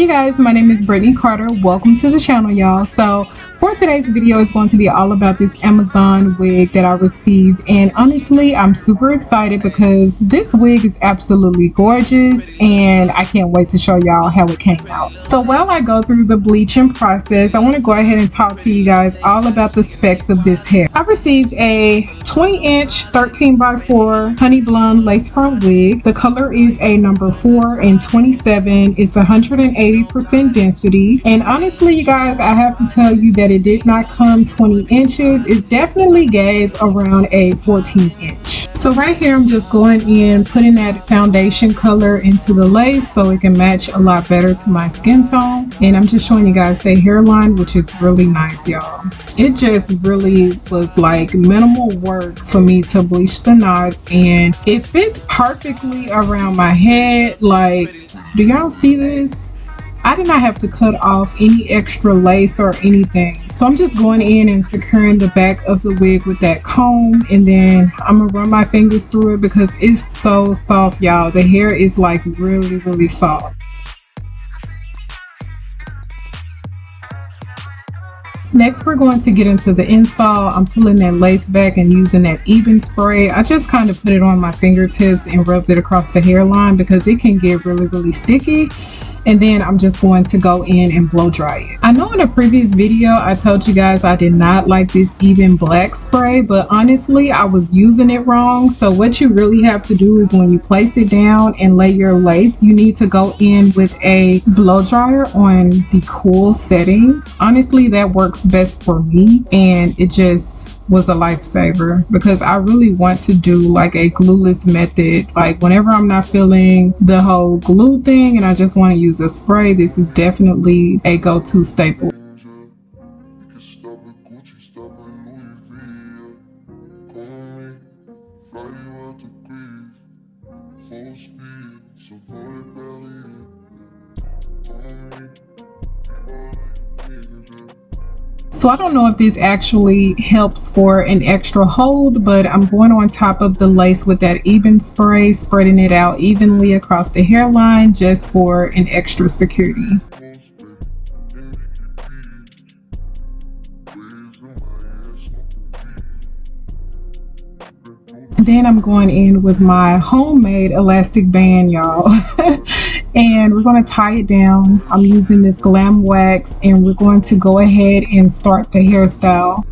Hey guys, my name is BritneyJCarter. Welcome to the channel, y'all. So for today's video is going to be all about this Amazon wig that I received, and honestly I'm super excited because this wig is absolutely gorgeous and I can't wait to show y'all how it came out. So while I go through the bleaching process, I want to go ahead and talk to you guys all about the specs of this hair. I received a 20-inch 13x4 honey blonde lace front wig. The color is a number 4 and 27. It's 180% density, and honestly you guys, I have to tell you that it did not come 20 inches. It definitely gave around a 14-inch. So right here I'm just going in, putting that foundation color into the lace so it can match a lot better to my skin tone, and I'm just showing you guys the hairline, which is really nice, y'all. It just really was like minimal work for me to bleach the knots, and it fits perfectly around my head. Like, do y'all see this? I did not have to cut off any extra lace or anything. So I'm just going in and securing the back of the wig with that comb, and then I'm gonna run my fingers through it because it's so soft, y'all. The hair is like really soft. Next, we're going to get into the install. I'm pulling that lace back and using that even spray. I just kind of put it on my fingertips and rubbed it across the hairline because it can get really sticky. And then I'm just going to go in and blow dry it. I know in a previous video I told you guys I did not like this even black spray, but honestly I was using it wrong. So what you really have to do is when you place it down and lay your lace, you need to go in with a blow dryer on the cool setting. Honestly, that works best for me, and it just was a lifesaver because I really want to do like a glueless method. Like whenever I'm not feeling the whole glue thing and I just want to use a spray, this is definitely a go-to staple. So I don't know if this actually helps for an extra hold, but I'm going on top of the lace with that even spray, spreading it out evenly across the hairline just for an extra security. And then I'm going in with my homemade elastic band, y'all. And we're going to tie it down. I'm using this glam wax, and we're going to go ahead and start the hairstyle.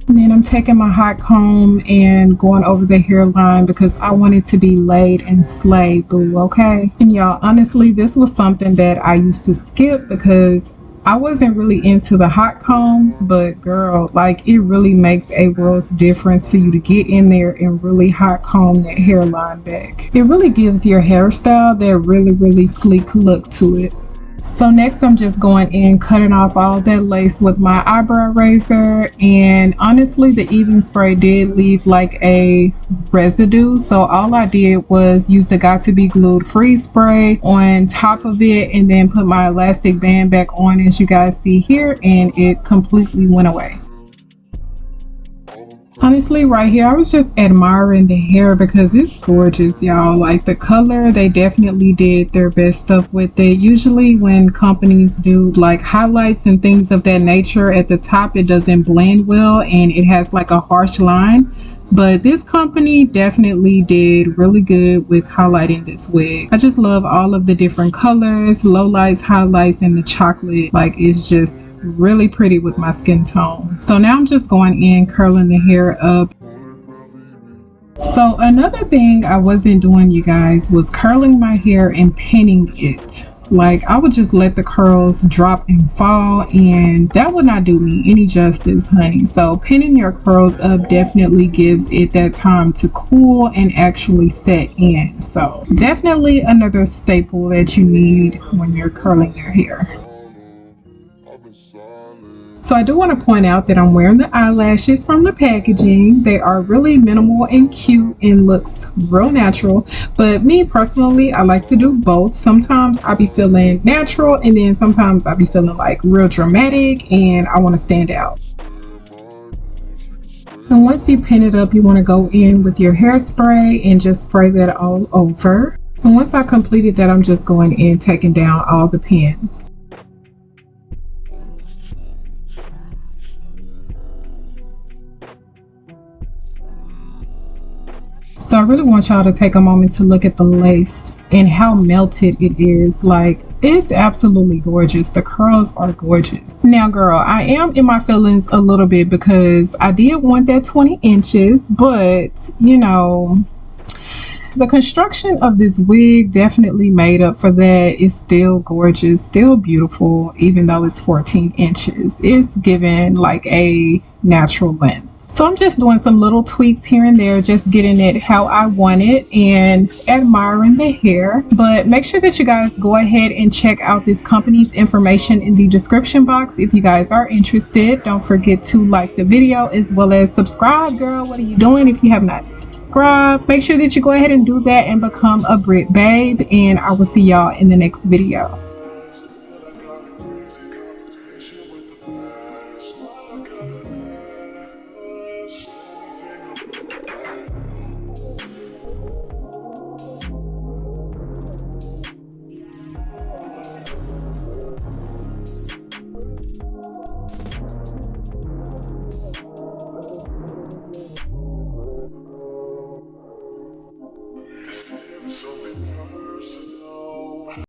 And then I'm taking my hot comb and going over the hairline because I want it to be laid and slay, boo, okay? And y'all, honestly, this was something that I used to skip because I wasn't really into the hot combs, but girl, like it really makes a world's difference for you to get in there and really hot comb that hairline back. It really gives your hairstyle that really sleek look to it. So next I'm just going in, cutting off all that lace with my eyebrow razor, and honestly the even spray did leave like a residue, so all I did was use the Got to Be Glued Free spray on top of it and then put my elastic band back on, as you guys see here, and it completely went away. Honestly, right here I was just admiring the hair because it's gorgeous, y'all. Like the color, they definitely did their best stuff with it. Usually when companies do like highlights and things of that nature at the top, it doesn't blend well and it has like a harsh line, but this company definitely did really good with highlighting this wig. I just love all of the different colors, low lights, highlights, and the chocolate. Like it's just really pretty with my skin tone. So now I'm just going in, curling the hair up. So another thing I wasn't doing, you guys, was curling my hair and pinning it. Like I would just let the curls drop and fall, and that would not do me any justice, honey. So pinning your curls up definitely gives it that time to cool and actually set in. So definitely another staple that you need when you're curling your hair. So I do want to point out that I'm wearing the eyelashes from the packaging. They are really minimal and cute and looks real natural, but me personally, I like to do both. Sometimes I be feeling natural, and then sometimes I be feeling like real dramatic and I want to stand out. And once you pin it up, you want to go in with your hairspray and just spray that all over. And once I completed that, I'm just going in taking down all the pins. So I really want y'all to take a moment to look at the lace and how melted it is. Like, it's absolutely gorgeous. The curls are gorgeous. Now, girl, I am in my feelings a little bit because I did want that 20 inches, but you know, the construction of this wig definitely made up for that. It's still gorgeous, still beautiful, even though it's 14 inches. It's given like a natural length. So I'm just doing some little tweaks here and there, just getting it how I want it and admiring the hair. But make sure that you guys go ahead and check out this company's information in the description box if you guys are interested. Don't forget to like the video as well as subscribe, girl. What are you doing if you have not subscribed? Make sure that you go ahead and do that and become a Brit babe, and I will see y'all in the next video.